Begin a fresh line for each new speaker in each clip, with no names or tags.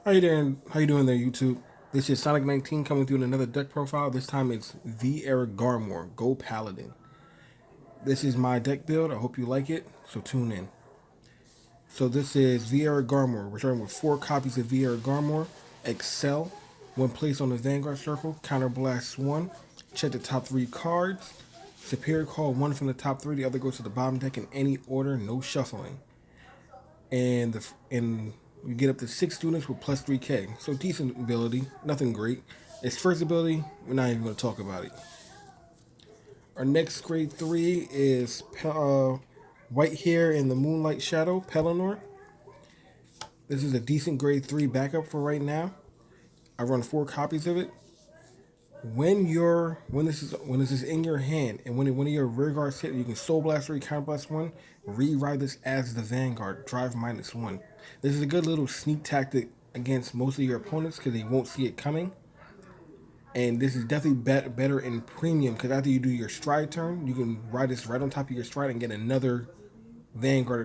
How you doing? How you doing there, YouTube? This is Sonic 19 coming through in another deck profile. This time it's the Eric Garmore, Go Paladin. This is my deck build. I hope you like it, so tune in. So this is the Eric Garmore. We're starting with 4 copies of the Eric Garmore. Excel. When placed on the Vanguard Circle, counterblast 1. Check the top 3 cards. Superior call 1 from the top 3. The other goes to the bottom deck in any order, no shuffling. And you get up to 6 units with plus 3k. So decent ability, nothing great. Its first ability, we're not even going to talk about it. Our next grade 3 is White Hair in the Moonlight Shadow, Pelennor. This is a decent grade 3 backup for right now. I run 4 copies of it. When this is in your hand and when one of your rear guards hit, you can Soul Blast 3, Counter Blast 1, rewrite this as the Vanguard, drive -1. This is a good little sneak tactic against most of your opponents because they won't see it coming. And this is definitely better in premium because after you do your stride turn, you can ride this right on top of your stride and get another Vanguard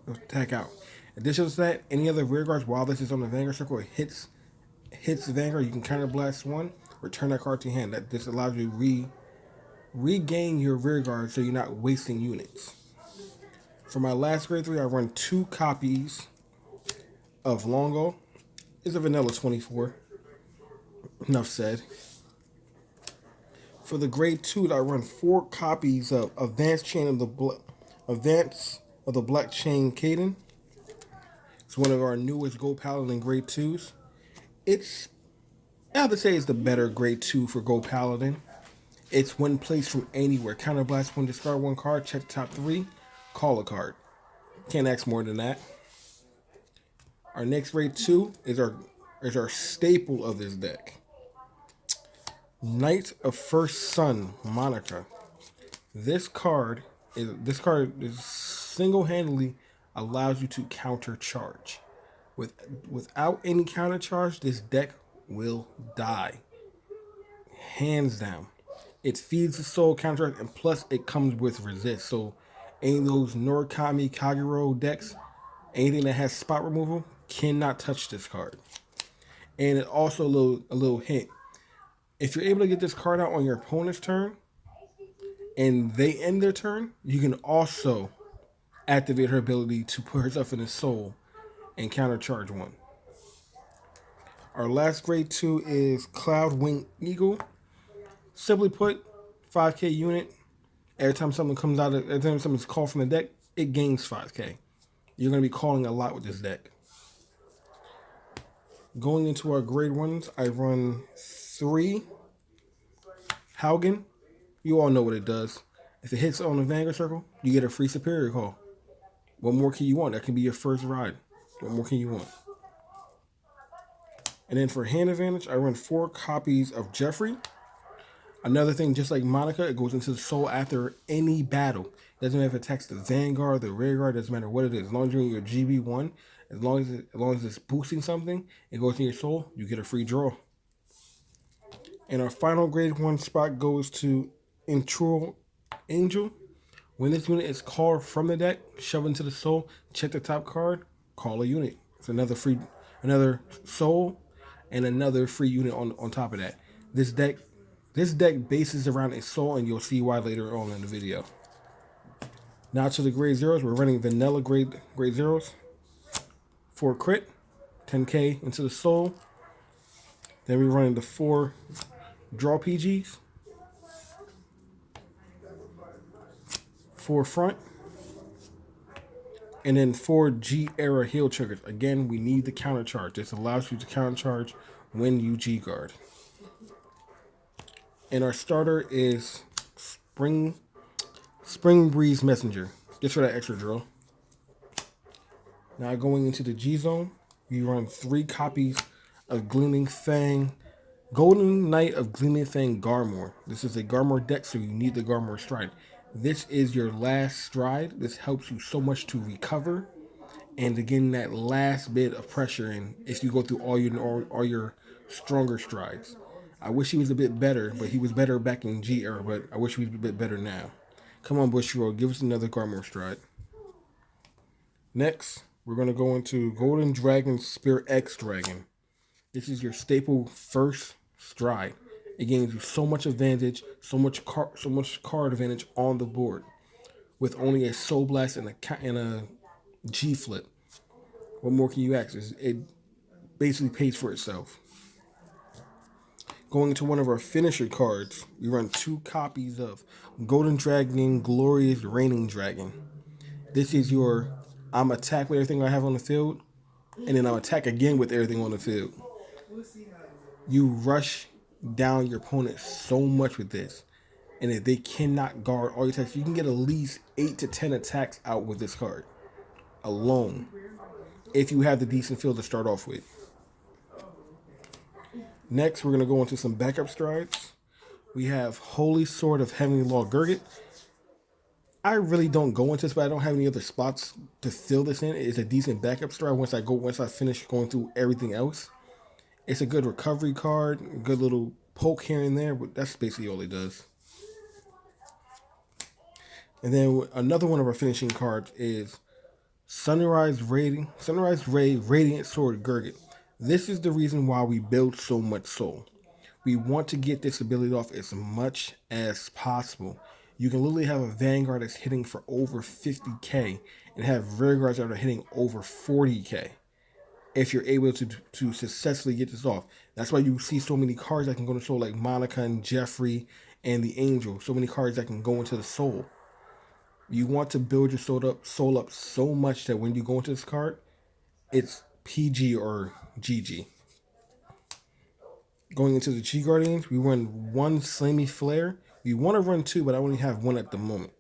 attack out. Additional to that, any other rear guards while this is on the Vanguard circle, it hits the Vanguard, you can counter blast 1, return that card to your hand. That this allows you to regain your rear guard so you're not wasting units. For my last grade 3, I run 2 copies of Longo. It's a vanilla 24. Enough said. For the grade 2, I run 4 copies of Advanced of the Black Chain Caden. It's one of our newest Gold Paladin grade 2s. I have to say it's the better grade 2 for Gold Paladin. It's when placed from anywhere. Counterblast 1, discard 1 card, check the top 3, call a card. Can't ask more than that. Our next grade 2 is our staple of this deck. Knight of First Sun, Monica. This card is single-handedly allows you to counter charge. Without any counter charge, this deck will die. Hands down. It feeds the soul counter, and plus it comes with resist. So any of those Norikami Kagero decks, anything that has spot removal, cannot touch this card. And it also a little hint. If you're able to get this card out on your opponent's turn and they end their turn, you can also activate her ability to put herself in a soul and counter charge 1. Our last grade 2 is Cloud Wing Eagle. Simply put, 5k unit. Every time something's called from the deck, it gains 5k. You're going to be calling a lot with this deck. Going into our grade 1s, I run 3 Haugen. You all know what it does. If it hits on the Vanguard Circle, you get a free Superior Call. What more can you want? That can be your first ride. What more can you want? And then for hand advantage, I run 4 copies of Jeffrey. Another thing, just like Monica, it goes into the soul after any battle. It doesn't matter if it attacks the Vanguard, the rear guard, doesn't matter what it is. As long as you're in your GB1, as long as it's boosting something, it goes in your soul, you get a free draw. And our final grade 1 spot goes to Intrual Angel. When this unit is called from the deck, shove into the soul, check the top card, call a unit. It's another soul, and another free unit on top of that. This deck bases around a soul, and you'll see why later on in the video. Now to the grade 0s, we're running vanilla grade 0s. 4 crit, 10k into the soul. Then we're running the 4 draw PGs, 4 front, and then 4 G era heal triggers. Again, we need the counter charge. This allows you to counter charge when you G guard. And our starter is Spring Breeze Messenger, just for that extra draw. Now going into the G zone, we run 3 copies of Gleaming Fang, Golden Knight of Gleaming Fang Garmore. This is a Garmore deck, so you need the Garmore stride. This is your last stride. This helps you so much to recover and to get that last bit of pressure in if you go through all your stronger strides. I wish he was a bit better, but he was better back in G era, but I wish he was a bit better now. Come on, Bushiroad, give us another Garmore stride. Next, we're going to go into Golden Dragon Spear X Dragon. This is your staple first stride. It gains you so much advantage, so much card advantage on the board, with only a Soul Blast and a G Flip. What more can you ask? It basically pays for itself. Going into one of our finisher cards, we run 2 copies of Golden Dragon Glorious Reigning Dragon. This is your I'm attack with everything I have on the field, and then I'm attack again with everything on the field. You rush down your opponent so much with this, and if they cannot guard all your attacks, you can get at least 8 to 10 attacks out with this card alone, if you have the decent field to start off with. Next, we're going to go into some backup strides. We have Holy Sword of Heavenly Law Gurgit. I really don't go into this, but I don't have any other spots to fill this in. It's a decent backup stride once I finish going through everything else. It's a good recovery card, a good little poke here and there, but that's basically all it does. And then another one of our finishing cards is Sunrise Ray Radiant Sword Gurgit. This is the reason why we build so much soul. We want to get this ability off as much as possible. You can literally have a Vanguard that's hitting for over 50k and have rear guards that are hitting over 40k if you're able to successfully get this off. That's why you see so many cards that can go to soul, like Monica and Jeffrey and the Angel. So many cards that can go into the soul. You want to build your soul up so much that when you go into this card, it's PG or GG. Going into the G Guardians, we run 1 Slimy Flare. We want to run 2, but I only have 1 at the moment.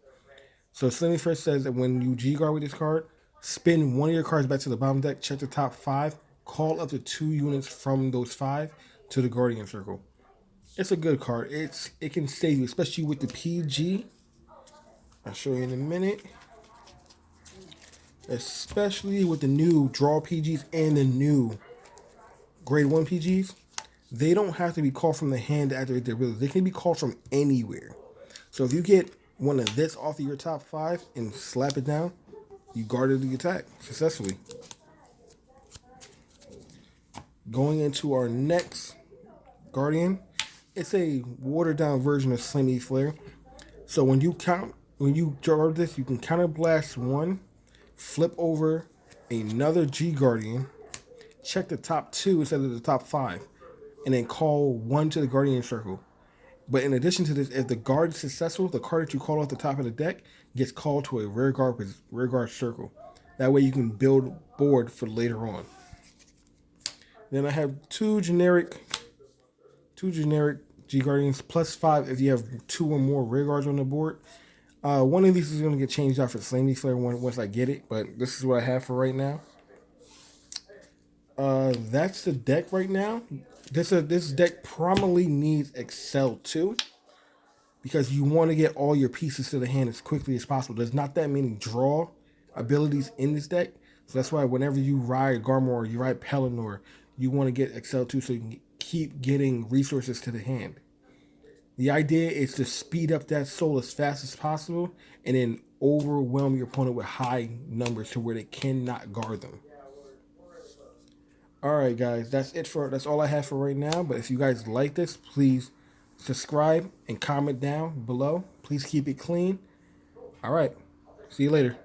So Slimy Flare says that when you G Guard with this card, spin one of your cards back to the bottom deck, check the top 5, call up to 2 units from those 5 to the Guardian Circle. It's a good card. It can save you, especially with the PG. I'll show you in a minute. Especially with the new draw PGs and the new grade 1 PGs. They don't have to be called from the hand to activate their ability. They can be called from anywhere. So if you get one of this off of your top 5 and slap it down, you guarded the attack successfully. Going into our next Guardian, it's a watered down version of Slimy Flare. So when you guard this, you can counter blast 1, flip over another G Guardian, check the top 2 instead of the top 5, and then call 1 to the Guardian Circle. But in addition to this, if the guard is successful, the card that you call off the top of the deck gets called to a rear guard circle. That way you can build board for later on. Then I have two generic G Guardians plus 5 if you have 2 or more rear guards on the board. One of these is going to get changed out for Slimy Flare once I get it, but this is what I have for right now. That's the deck right now. This deck probably needs Excel too, because you want to get all your pieces to the hand as quickly as possible. There's not that many draw abilities in this deck, so that's why whenever you ride Garmore or you ride Pelennor, you want to get Excel too, so you can keep getting resources to the hand. The idea is to speed up that soul as fast as possible and then overwhelm your opponent with high numbers to where they cannot guard them. Alright guys, that's all I have for right now. But if you guys like this, please subscribe and comment down below. Please keep it clean. Alright, see you later.